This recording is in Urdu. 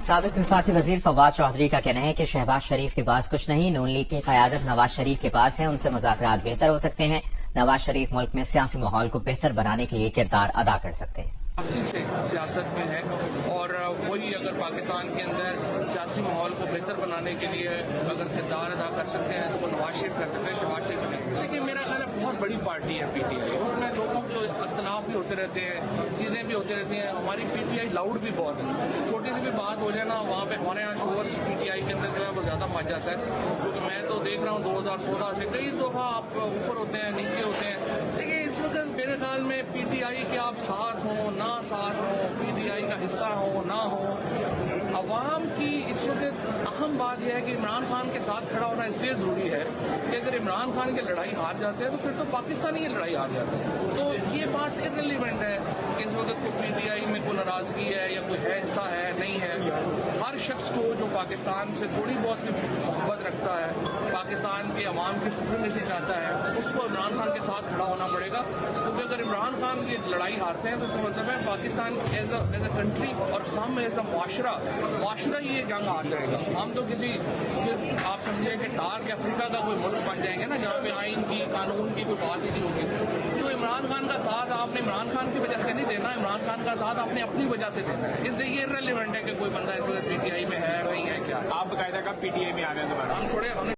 سابق وفاقی وزیر فواد چودھری کا کہنا ہے کہ شہباز شریف کے پاس کچھ نہیں، نون لیگ کی قیادت نواز شریف کے پاس ہے، ان سے مذاکرات بہتر ہو سکتے ہیں۔ نواز شریف ملک میں سیاسی ماحول کو بہتر بنانے کے لیے کردار ادا کر سکتے ہیں۔ سے سیاست میں ہے اور وہی اگر پاکستان کے اندر سیاسی ماحول کو بہتر بنانے کے لیے اگر کردار ادا کر سکتے ہیں تو وہ نواز شریف کر سکتے ہیں، شہباز شریف نہیں۔ لیکن میرا خیال ہے بہت بڑی پارٹی ہے پی ٹی آئی، اس میں لوگوں کے اختلاف بھی ہوتے رہتے ہیں، چیزیں بھی ہوتی رہتی ہیں۔ ہماری پی ٹی آئی لاؤڈ بھی بہت ہے، چھوٹی سی بھی بات ہو جائے نا وہاں پہ ہمارے یہاں شور پی ٹی آئی کے اندر جو ہے وہ زیادہ مچ جاتا ہے، کیونکہ میں تو دیکھ رہا ہوں 2016 سے کئی دفعہ آپ اوپر ہوتے ہیں نیچے ہوتے ہیں، لیکن اس وقت میرے خیال میں پی ٹی آئی کے آپ ساتھ ہوں نہ ساتھ ہوں، پی ٹی آئی کا حصہ ہو نہ ہو، عوام کی اس وقت اہم بات یہ ہے کہ عمران خان کے ساتھ کھڑا ہونا اس لیے ضروری ہے کہ اگر عمران خان کی لڑائی ہار جاتے ہیں تو پھر تو پاکستانی کی لڑائی ہار جاتے ہیں۔ تو یہ بات ارریلیونٹ ہے کہ اس وقت پی ٹی آئی میں کوئی ناراضگی ہے یا کوئی ہے حصہ ہے نہیں ہے۔ ہر شخص کو جو پاکستان سے تھوڑی بہت بھی محبت رکھتا ہے، پاکستان کے عوام کی سپریمیسی چاہتا ہے، اس کو عمران خان کے ساتھ کھڑا ہونا پڑے گا، کیونکہ اگر عمران خان کی لڑائی ہارتے ہیں تو اس کا مطلب ہے پاکستان ایز اے کنٹری اور ہم ایز اے معاشرہ یہ جنگ ہار جائے گا۔ ہم تو کسی آپ سمجھیں کہ ڈارک افریقہ کا کوئی ملک بن جائیں گے نا جہاں پہ آئین کی قانون کی کوئی بات ہی نہیں ہوگی۔ تو عمران خان کا ساتھ آپ نے عمران خان کی وجہ سے نہیں دینا، عمران خان کا ساتھ آپ نے اپنی وجہ سے دینا ہے، اس لیے یہ ریلیونٹ ہے کہ کوئی بندہ اس وقت پی ٹی آئی میں ہے نہیں ہے کیا۔ آپ باقاعدہ کب پی ٹی آئی میں آ رہے ہیں دوبارہ؟ ہم چھوڑے